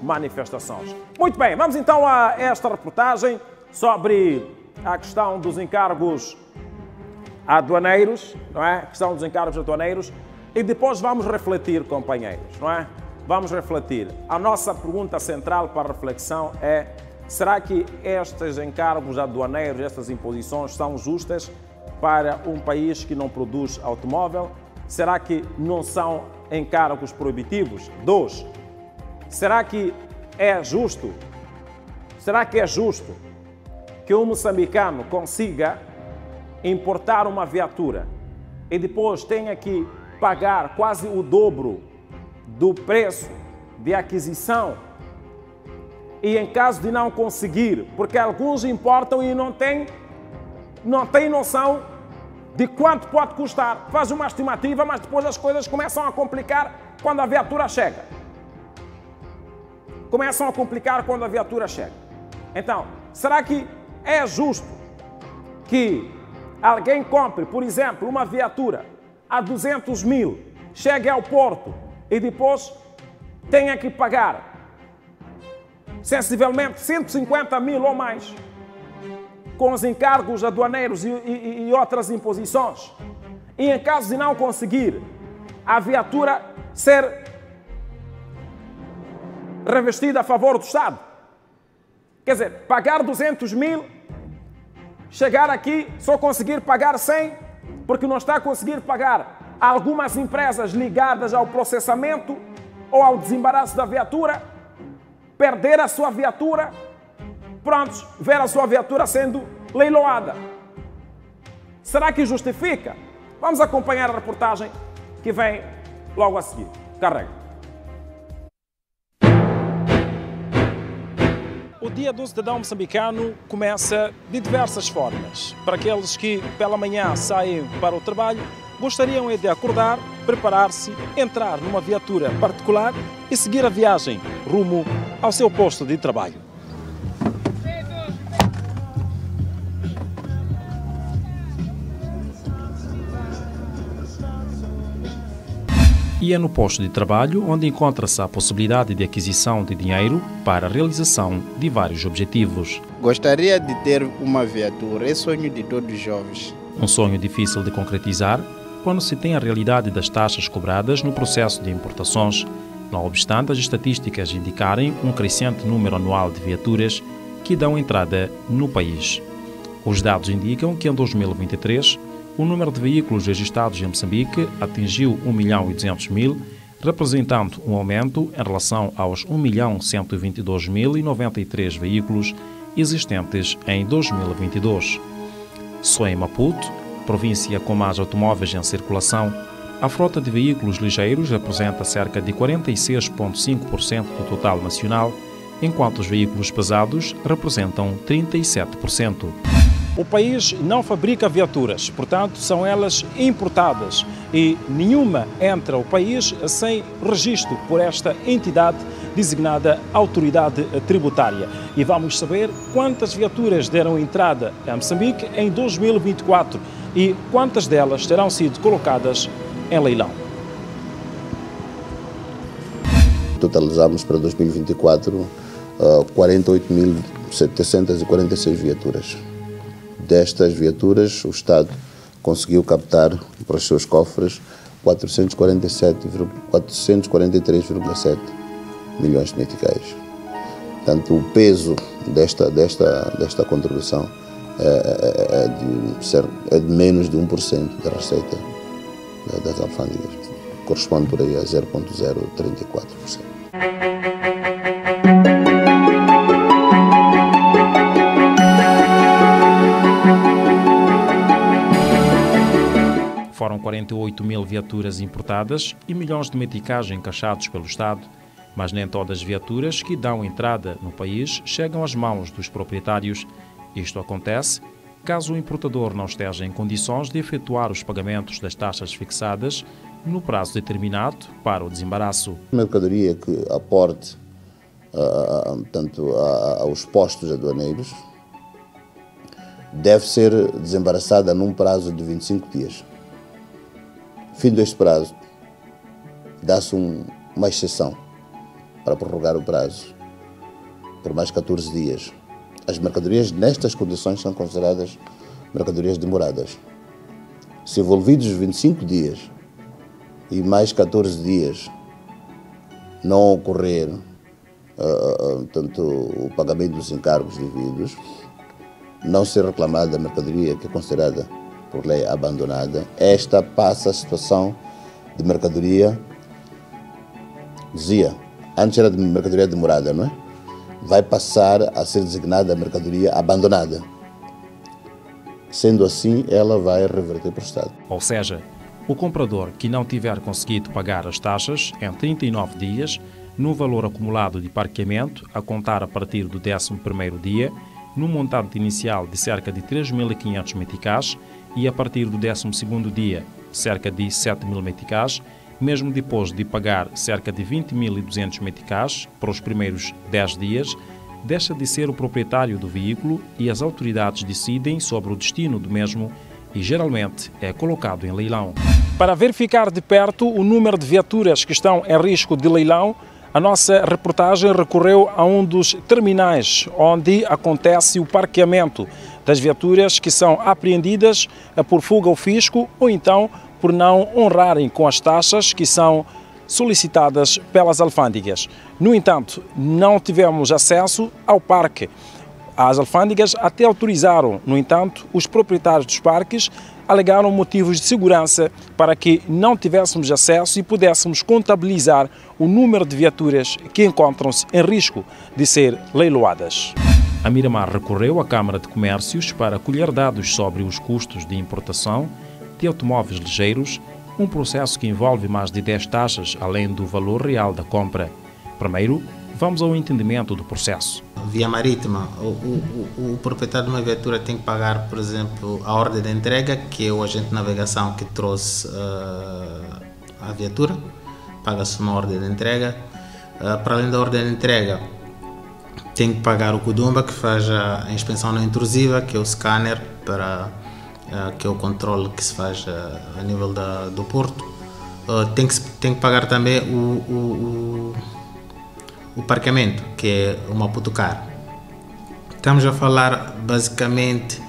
manifestações. Muito bem, vamos então a esta reportagem sobre a questão dos encargos aduaneiros, não é? A questão dos encargos aduaneiros, e depois vamos refletir, companheiros, não é? Vamos refletir. A nossa pergunta central para a reflexão é: será que estes encargos aduaneiros, estas imposições são justas para um país que não produz automóvel? Será que não são encargos proibitivos? 2. Será que é justo? Será que é justo que um moçambicano consiga importar uma viatura e depois tenha que pagar quase o dobro do preço de aquisição? E em caso de não conseguir, porque alguns importam e não têm noção de quanto pode custar. Faz uma estimativa, mas depois as coisas começam a complicar quando a viatura chega. Começam a complicar quando a viatura chega. Então, será que é justo que alguém compre, por exemplo, uma viatura a 200 mil, chegue ao porto e depois tenha que pagar sensivelmente 150 mil ou mais com os encargos aduaneiros e outras imposições? E em caso de não conseguir, a viatura ser revestida a favor do Estado? Quer dizer, pagar 200 mil, chegar aqui, só conseguir pagar 100, porque não está a conseguir pagar algumas empresas ligadas ao processamento ou ao desembaraço da viatura, perder a sua viatura, pronto, ver a sua viatura sendo leiloada. Será que justifica? Vamos acompanhar a reportagem que vem logo a seguir. Carrega. O Dia do Cidadão Moçambicano começa de diversas formas. Para aqueles que pela manhã saem para o trabalho, gostariam de acordar, preparar-se, entrar numa viatura particular e seguir a viagem rumo ao seu posto de trabalho. E é no posto de trabalho onde encontra-se a possibilidade de aquisição de dinheiro para a realização de vários objetivos. Gostaria de ter uma viatura, é sonho de todos os jovens. Um sonho difícil de concretizar quando se tem a realidade das taxas cobradas no processo de importações, não obstante as estatísticas indicarem um crescente número anual de viaturas que dão entrada no país. Os dados indicam que em 2023, o número de veículos registrados em Moçambique atingiu 1.200.000, representando um aumento em relação aos 1.122.093 veículos existentes em 2022. Só em Maputo, província com mais automóveis em circulação, a frota de veículos ligeiros representa cerca de 46,5% do total nacional, enquanto os veículos pesados representam 37%. O país não fabrica viaturas, portanto, são elas importadas e nenhuma entra ao país sem registro por esta entidade designada Autoridade Tributária. E vamos saber quantas viaturas deram entrada a Moçambique em 2024 e quantas delas terão sido colocadas em leilão. Totalizamos para 2024 48.746 viaturas. Destas viaturas, o Estado conseguiu captar para os seus cofres 443,7 milhões de meticais. Portanto, o peso desta contribuição é de menos de 1% da receita das alfândegas. Corresponde por aí a 0,034%. Foram 48 mil viaturas importadas e milhões de meticais encaixados pelo Estado, mas nem todas as viaturas que dão entrada no país chegam às mãos dos proprietários. Isto acontece caso o importador não esteja em condições de efetuar os pagamentos das taxas fixadas no prazo determinado para o desembaraço. A mercadoria que aporte aos postos aduaneiros deve ser desembaraçada num prazo de 25 dias. Fim deste prazo, dá-se uma exceção para prorrogar o prazo por mais 14 dias. As mercadorias nestas condições são consideradas mercadorias demoradas. Se envolvidos 25 dias e mais 14 dias não ocorrer tanto o pagamento dos encargos devidos, não ser reclamada a mercadoria que é considerada por lei abandonada, esta passa a situação de mercadoria, antes era de mercadoria demorada, não é? Vai passar a ser designada a mercadoria abandonada. Sendo assim, ela vai reverter para o Estado. Ou seja, o comprador que não tiver conseguido pagar as taxas em 39 dias, no valor acumulado de parqueamento, a contar a partir do 11º dia, no montante inicial de cerca de 3.500 meticais e a partir do 12º dia, cerca de 7.000 meticais, mesmo depois de pagar cerca de 20.200 meticais para os primeiros 10 dias, deixa de ser o proprietário do veículo e as autoridades decidem sobre o destino do mesmo e geralmente é colocado em leilão. Para verificar de perto o número de viaturas que estão em risco de leilão, a nossa reportagem recorreu a um dos terminais onde acontece o parqueamento das viaturas que são apreendidas por fuga ao fisco ou então por não honrarem com as taxas que são solicitadas pelas alfândegas. No entanto, não tivemos acesso ao parque. As alfândegas até autorizaram, no entanto, os proprietários dos parques alegaram motivos de segurança para que não tivéssemos acesso e pudéssemos contabilizar o número de viaturas que encontram-se em risco de ser leiloadas. A Miramar recorreu à Câmara de Comércios para colher dados sobre os custos de importação de automóveis ligeiros, um processo que envolve mais de 10 taxas, além do valor real da compra. Primeiro, vamos ao entendimento do processo. Via marítima, o proprietário de uma viatura tem que pagar, por exemplo, a ordem de entrega, que é o agente de navegação que trouxe a viatura, paga-se uma ordem de entrega. Para além da ordem de entrega, tem que pagar o CUDUMBA, que faz a inspeção não intrusiva, que é o scanner, que é o controle que se faz a nível do porto. Tem que pagar também o parqueamento, que é o Maputo Car. Estamos a falar basicamente,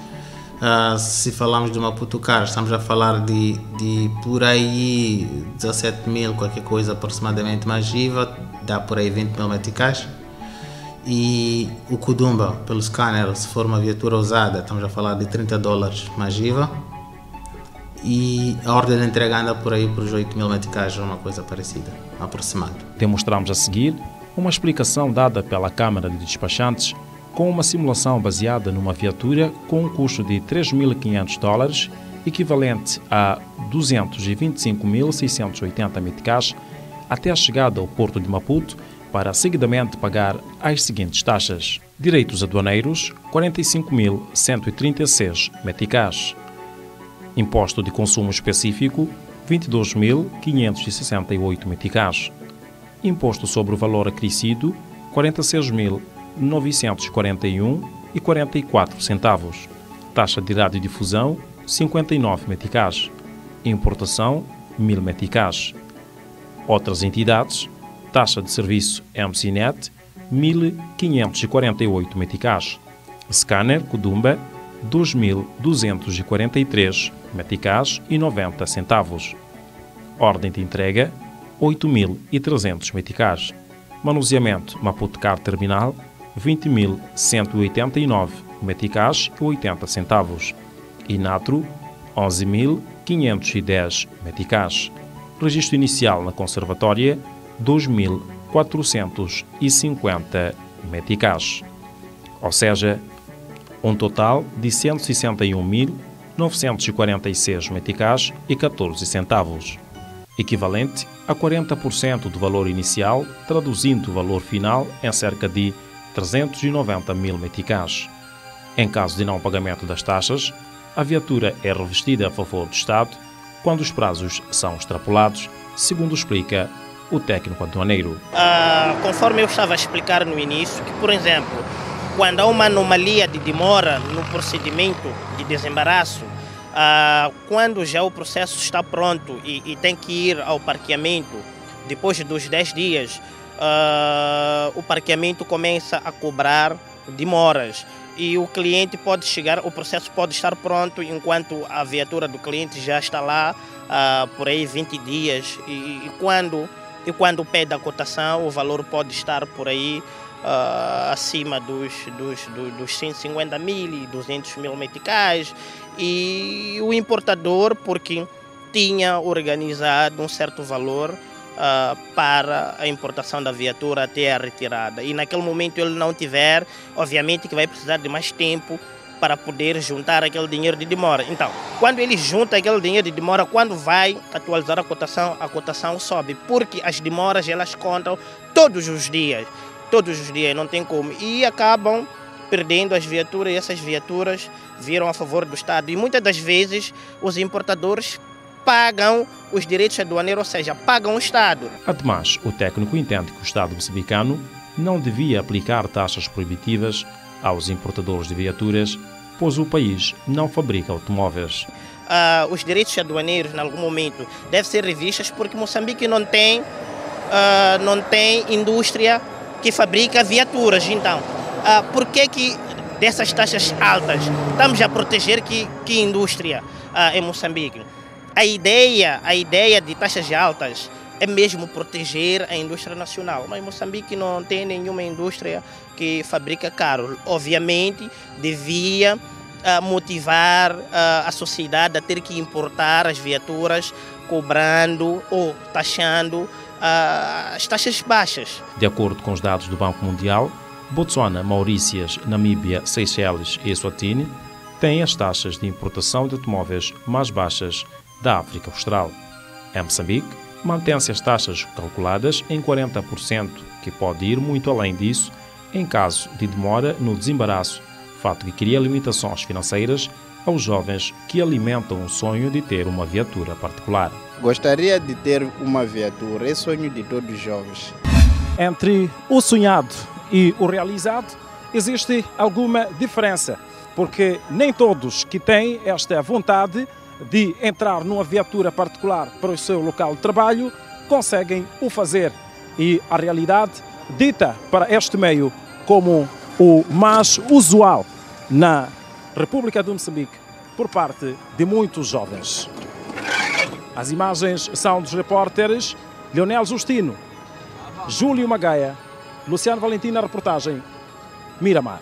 se falamos de Maputo Car, estamos a falar de por aí 17 mil, qualquer coisa aproximadamente, mais IVA, dá por aí 20 mil meticais. E o CUDUMBA, pelo scanner, se for uma viatura usada, estamos a falar de $30 mais IVA. E a ordem de entrega anda por aí por os 8 mil meticais, uma coisa parecida, aproximado. Demonstramos a seguir uma explicação dada pela Câmara de Despachantes com uma simulação baseada numa viatura com um custo de $3.500, equivalente a 225.680 meticais, até a chegada ao porto de Maputo, para seguidamente pagar as seguintes taxas. Direitos aduaneiros, 45.136 meticais. Imposto de consumo específico, 22.568 meticais. Imposto sobre o valor acrescido, 46.941,44 centavos. Taxa de radiodifusão, 59 meticais. Importação, 1.000 meticais. Outras entidades, taxa de serviço MCNet, 1.548 meticais. Scanner CUDUMBA, 2.243 meticais e 90 centavos. Ordem de entrega, 8.300 meticais. Manuseamento Maputo Car Terminal, 20.189 meticais e 80 centavos. Inatro, 11.510 meticais. Registro inicial na conservatória, 2.450 meticais. Ou seja, um total de 161.946 meticais e 14 centavos, equivalente a 40% do valor inicial, traduzindo o valor final em cerca de 390 mil meticais. Em caso de não pagamento das taxas, a viatura é revestida a favor do Estado quando os prazos são extrapolados, segundo explica o técnico aduaneiro. Conforme eu estava a explicar no início, que, por exemplo, quando há uma anomalia de demora no procedimento de desembaraço, quando já o processo está pronto e tem que ir ao parqueamento, depois dos 10 dias, o parqueamento começa a cobrar demoras e o cliente pode chegar, o processo pode estar pronto enquanto a viatura do cliente já está lá por aí 20 dias e quando pede a cotação o valor pode estar por aí acima dos 150 mil e 200 mil meticais, e o importador, porque tinha organizado um certo valor para a importação da viatura até a retirada, e naquele momento ele não tiver, obviamente que vai precisar de mais tempo para poder juntar aquele dinheiro de demora. Então, quando ele junta aquele dinheiro de demora, quando vai atualizar a cotação sobe, porque as demoras elas contam todos os dias, não tem como, e acabam perdendo as viaturas, e essas viaturas viram a favor do Estado, e muitas das vezes os importadores pagam os direitos aduaneiros, ou seja, pagam o Estado. Ademais, o técnico entende que o Estado moçambicano não devia aplicar taxas proibitivas aos importadores de viaturas, pois o país não fabrica automóveis. Os direitos aduaneiros, em algum momento, devem ser revistos, porque Moçambique não tem indústria que fabrica viaturas. Então, por que dessas taxas altas estamos a proteger que indústria em Moçambique? A ideia de taxas altas é mesmo proteger a indústria nacional, mas Moçambique não tem nenhuma indústria que fabrica carro. Obviamente, devia motivar a sociedade a ter que importar as viaturas cobrando ou taxando as taxas baixas. De acordo com os dados do Banco Mundial, Botsuana, Maurícias, Namíbia, Seychelles e Eswatini têm as taxas de importação de automóveis mais baixas da África Austral. Em Moçambique, mantém-se as taxas calculadas em 40%, que pode ir muito além disso em caso de demora no desembaraço, fato que cria limitações financeiras aos jovens que alimentam o sonho de ter uma viatura particular. Gostaria de ter uma viatura, é sonho de todos os jovens. Entre o sonhado e o realizado existe alguma diferença, porque nem todos que têm esta vontade de entrar numa viatura particular para o seu local de trabalho conseguem o fazer, e a realidade dita para este meio como o mais usual na República de Moçambique por parte de muitos jovens. As imagens são dos repórteres Leonel Justino, Júlio Magaia, Luciano Valentim na reportagem Miramar.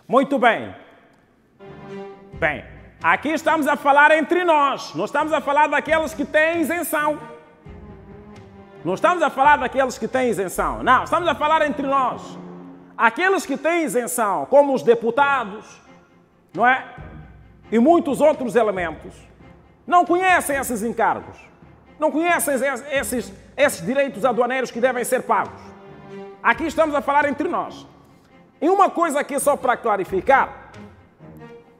Muito bem. Bem, aqui estamos a falar entre nós. Não estamos a falar daqueles que têm isenção. Não estamos a falar daqueles que têm isenção. Não, estamos a falar entre nós. Aqueles que têm isenção, como os deputados, não é? E muitos outros elementos, não conhecem esses encargos. Não conhecem esses direitos aduaneiros que devem ser pagos. Aqui estamos a falar entre nós. E uma coisa aqui só para clarificar,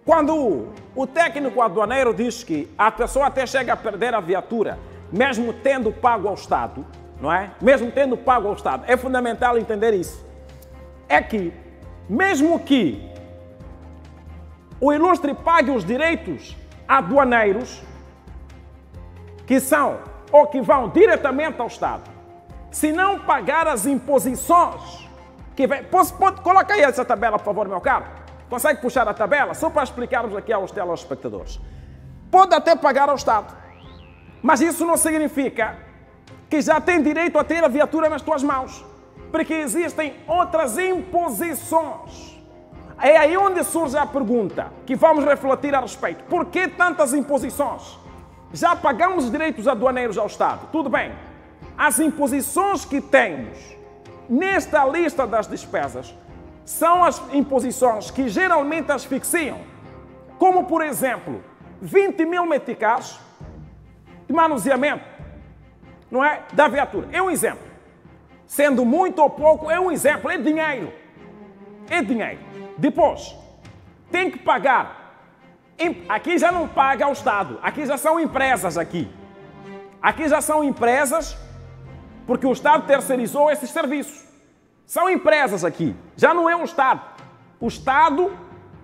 quando o técnico aduaneiro diz que a pessoa até chega a perder a viatura, mesmo tendo pago ao Estado, não é? Mesmo tendo pago ao Estado, é fundamental entender isso. É que, mesmo que o ilustre pague os direitos aduaneiros, que são ou que vão diretamente ao Estado, se não pagar as imposições, pode colocar aí essa tabela, por favor, meu caro? Consegue puxar a tabela? Só para explicarmos aqui aos telespectadores. Pode até pagar ao Estado, mas isso não significa que já tem direito a ter a viatura nas tuas mãos, porque existem outras imposições. É aí onde surge a pergunta que vamos refletir a respeito. Por que tantas imposições? Já pagamos os direitos aduaneiros ao Estado, tudo bem. As imposições que temos nesta lista das despesas são as imposições que geralmente asfixiam, como, por exemplo, 20 mil meticais de manuseamento, não é? Da viatura. É um exemplo. Sendo muito ou pouco, é um exemplo, é dinheiro. É dinheiro. Depois, tem que pagar. Aqui já não paga ao Estado. Aqui já são empresas aqui. Aqui já são empresas porque o Estado terceirizou esses serviços. São empresas aqui. Já não é o Estado. O Estado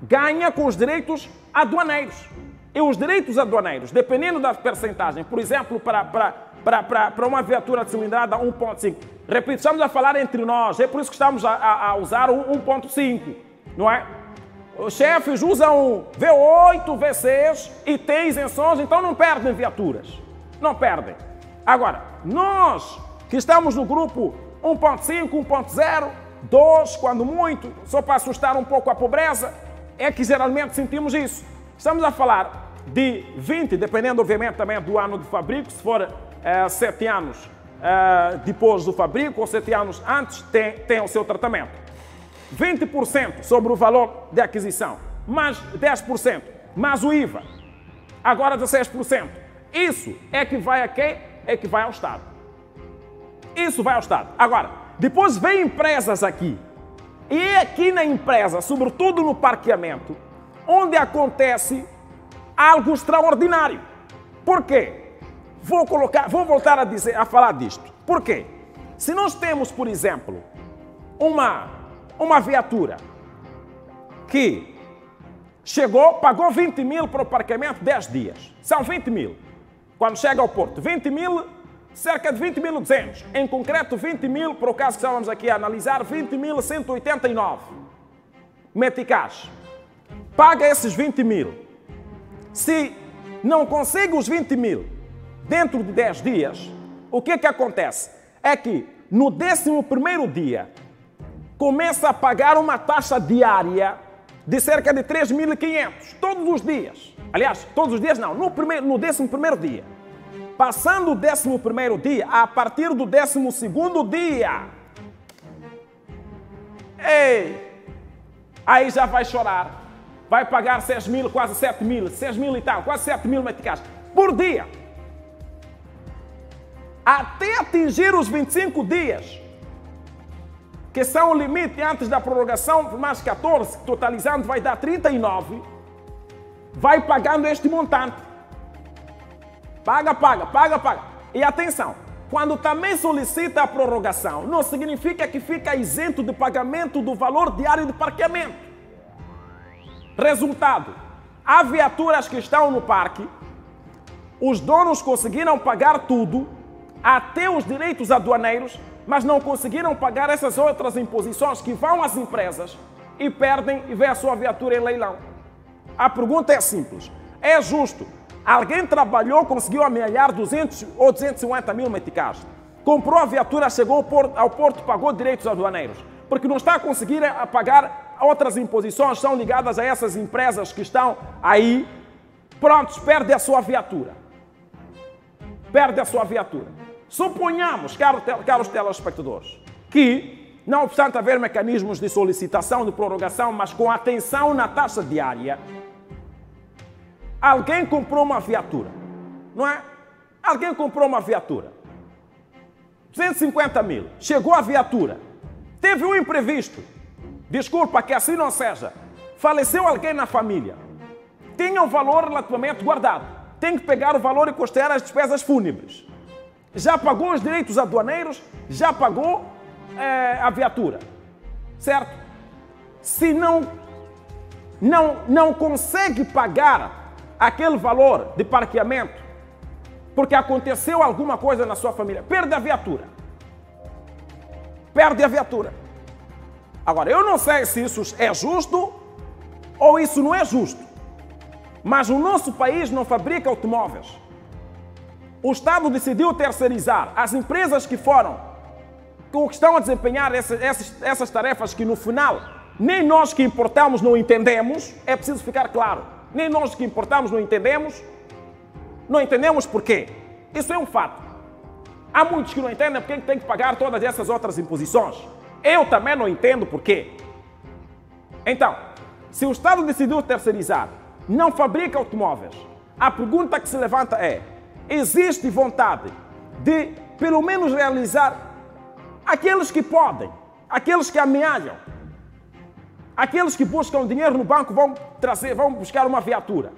ganha com os direitos aduaneiros. E os direitos aduaneiros, dependendo da percentagem, por exemplo, para uma viatura de cilindrada 1.5, repito, estamos a falar entre nós, é por isso que estamos a usar o 1.5, não é? Os chefes usam V8, V6 e têm isenções, então não perdem viaturas. Não perdem. Agora, nós que estamos no grupo 1.5, 1.0, 2, quando muito, só para assustar um pouco a pobreza, é que geralmente sentimos isso. Estamos a falar de 20, dependendo obviamente também do ano de fabrico, se for 7 anos depois do fabrico ou 7 anos antes, tem o seu tratamento. 20% sobre o valor de aquisição, mais 10%, mais o IVA, agora 16%. Isso é que vai a quem? É que vai ao Estado. Isso vai ao Estado. Agora, depois vem empresas aqui. E é aqui na empresa, sobretudo no parqueamento, onde acontece algo extraordinário. Por quê? Vou voltar a falar disto. Por quê? Se nós temos, por exemplo, uma viatura que chegou, pagou 20 mil para o parqueamento 10 dias. São 20 mil. Quando chega ao porto, 20 mil, cerca de 20.200. Em concreto, 20 mil, para o caso que estávamos aqui a analisar, 20.189 meticais. Paga esses 20 mil. Se não consegue os 20 mil dentro de 10 dias, o que é que acontece? É que no 11º dia começa a pagar uma taxa diária de cerca de 3.500, todos os dias. Aliás, todos os dias não, no 11º dia. Passando o 11º dia, a partir do 12º dia, aí já vai chorar. Vai pagar 6 mil, quase 7 mil, 6 mil e tal, quase 7 mil meticais por dia. Até atingir os 25 dias, que são o limite antes da prorrogação, mais 14, totalizando vai dar 39, vai pagando este montante. Paga. E atenção, quando também solicita a prorrogação, não significa que fica isento de pagamento do valor diário de parqueamento. Resultado, há viaturas que estão no parque, os donos conseguiram pagar tudo, até os direitos aduaneiros, mas não conseguiram pagar essas outras imposições que vão às empresas e perdem e vê a sua viatura em leilão. A pergunta é simples, é justo? Alguém trabalhou, conseguiu amealhar 200 ou 250 mil meticais, comprou a viatura, chegou ao porto, pagou direitos aduaneiros, porque não está a conseguir pagar outras imposições, são ligadas a essas empresas que estão aí, prontos, perde a sua viatura. Perde a sua viatura. Suponhamos, caros telespectadores, que, não obstante haver mecanismos de solicitação, de prorrogação, mas com atenção na taxa diária, alguém comprou uma viatura, não é? Alguém comprou uma viatura. 250 mil. Chegou a viatura. Teve um imprevisto. Desculpa, que assim não seja. Faleceu alguém na família. Tinha um valor relativamente guardado. Tem que pegar o valor e custear as despesas fúnebres. Já pagou os direitos aduaneiros, já pagou a viatura. Certo? Se não consegue pagar aquele valor de parqueamento, porque aconteceu alguma coisa na sua família, perde a viatura. Perde a viatura. Agora, eu não sei se isso é justo ou isso não é justo, mas o nosso país não fabrica automóveis. O Estado decidiu terceirizar as empresas que estão a desempenhar essas tarefas que no final nem nós que importamos não entendemos, é preciso ficar claro, nem nós que importamos não entendemos por quê. Isso é um fato. Há muitos que não entendem porque tem que pagar todas essas outras imposições. Eu também não entendo por quê. Então, se o Estado decidiu terceirizar, não fabrica automóveis, a pergunta que se levanta é: existe vontade de, pelo menos, realizar aqueles que podem, aqueles que amealham? Aqueles que buscam dinheiro no banco vão buscar uma viatura,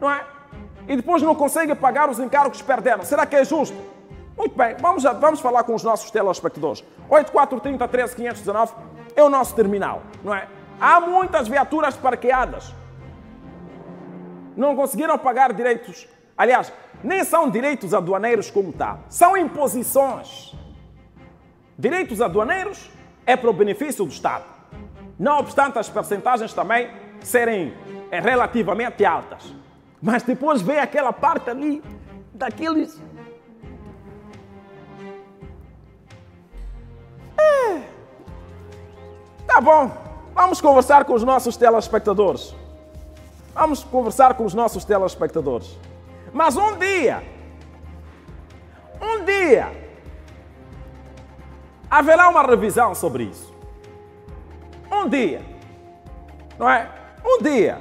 não é? E depois não conseguem pagar os encargos que perderam. Será que é justo? Muito bem, vamos falar com os nossos telespectadores. 8430 13 519 é o nosso terminal, não é? Há muitas viaturas parqueadas. Não conseguiram pagar direitos. Aliás, nem são direitos aduaneiros como tal. São imposições. Direitos aduaneiros é para o benefício do Estado. Não obstante as percentagens também serem relativamente altas. Mas depois vem aquela parte ali, daqueles... Tá bom, vamos conversar com os nossos telespectadores. Vamos conversar com os nossos telespectadores. Mas um dia, haverá uma revisão sobre isso. Um dia, não é? Um dia.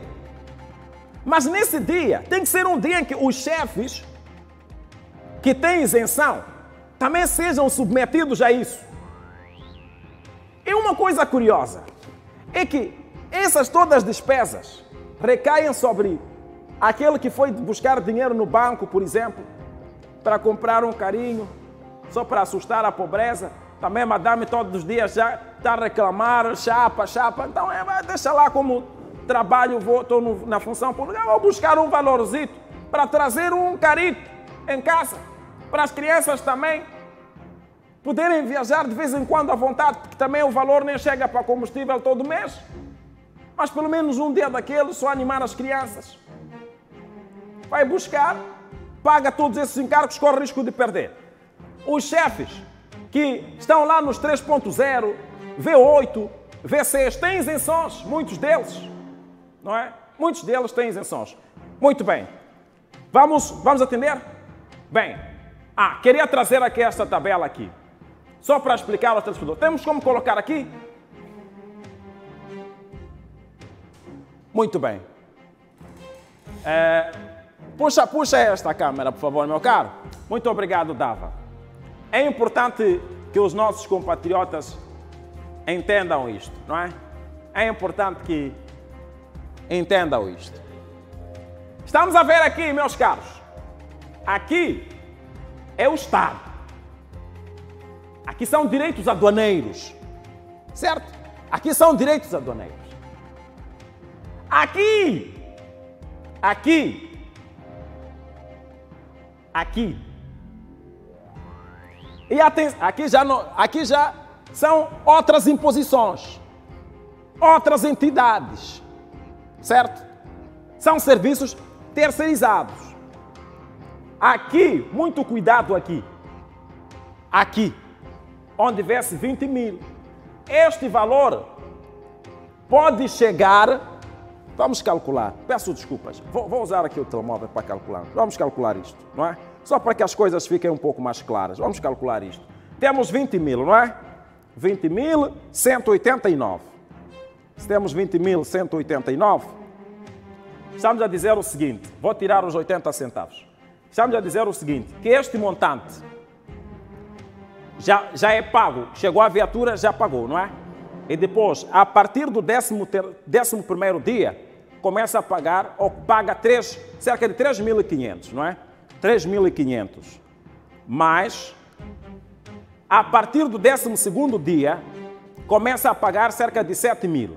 Mas nesse dia, tem que ser um dia em que os chefes que têm isenção também sejam submetidos a isso. E uma coisa curiosa é que essas todas as despesas recaem sobre aquele que foi buscar dinheiro no banco, por exemplo, para comprar um carinho, só para assustar a pobreza. Também a madame todos os dias já está a reclamar, chapa. Então, deixa lá como trabalho, estou na função pública, vou buscar um valorzito para trazer um carito em casa, para as crianças também poderem viajar de vez em quando à vontade, porque também o valor nem chega para combustível todo mês. Mas pelo menos um dia daqueles, só animar as crianças. Vai buscar, paga todos esses encargos, corre risco de perder. Os chefes que estão lá nos 3.0, V8, V6, têm isenções, muitos deles, não é? Muitos deles têm isenções. Muito bem. Vamos atender? Bem, queria trazer aqui esta tabela aqui, só para explicar aos telespectadores. Temos como colocar aqui? Muito bem. Puxa esta câmera, por favor, meu caro. Muito obrigado, Dava. É importante que os nossos compatriotas entendam isto, não é? É importante que entendam isto. Estamos a ver aqui, meus caros. Aqui é o Estado. Aqui são direitos aduaneiros. Certo? Aqui são direitos aduaneiros. Aqui. E aqui já são outras imposições, outras entidades, certo? São serviços terceirizados. Aqui, muito cuidado aqui. Aqui, onde vê-se 20 mil. Este valor pode chegar... Vamos calcular. Peço desculpas. Vou usar aqui o telemóvel para calcular. Vamos calcular isto, não é? Só para que as coisas fiquem um pouco mais claras. Vamos calcular isto. Temos 20 mil, não é? 20.189. Se temos 20.189, estamos a dizer o seguinte. Vou tirar os 80 centavos. Estamos a dizer o seguinte, que este montante já é pago. Chegou a viatura, já pagou, não é? E depois, a partir do 11º dia, começa a pagar, ou paga cerca de 3.500, não é? 3.500. Mas, a partir do 12º dia, começa a pagar cerca de 7.000.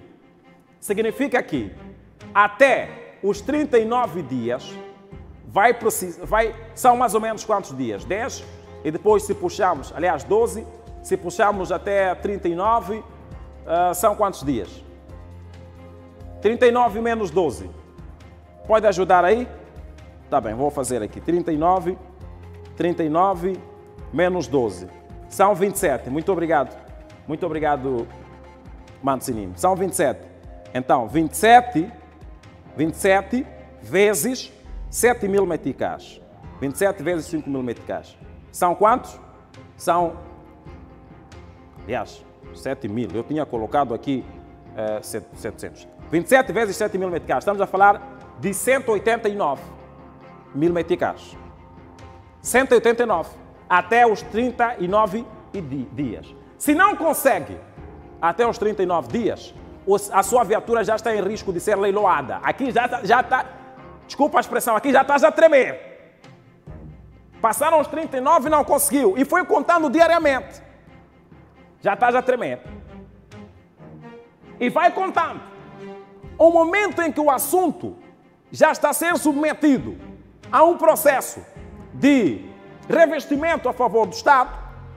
Significa que, até os 39 dias, são mais ou menos quantos dias? 10? E depois, se puxarmos, aliás, 12, se puxarmos até 39... são quantos dias? 39 menos 12. Pode ajudar aí? Tá bem, vou fazer aqui. 39 menos 12. São 27. Muito obrigado. Muito obrigado, Mancinino. São 27. Então, 27 vezes 7.000 meticais. 27 vezes 5.000 meticais. São quantos? São... Aliás... 7.000, eu tinha colocado aqui 700. 27 vezes 7.000 meticais, estamos a falar de 189 mil meticais. 189, até os 39 dias. Se não consegue até os 39 dias, a sua viatura já está em risco de ser leiloada. Aqui já está, desculpa a expressão, aqui já está a tremer. Passaram os 39 e não conseguiu. E foi contando diariamente. Já está a tremer. E vai contando. O momento em que o assunto já está a ser submetido a um processo de revestimento a favor do Estado,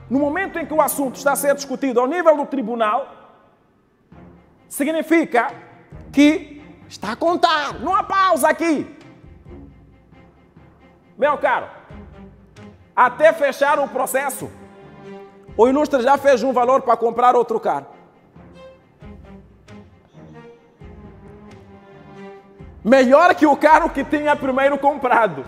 no momento em que o assunto está a ser discutido ao nível do tribunal, significa que está a contar. Não há pausa aqui. Meu caro, até fechar o processo, o ilustre já fez um valor para comprar outro carro. Melhor que o carro que tinha primeiro comprado.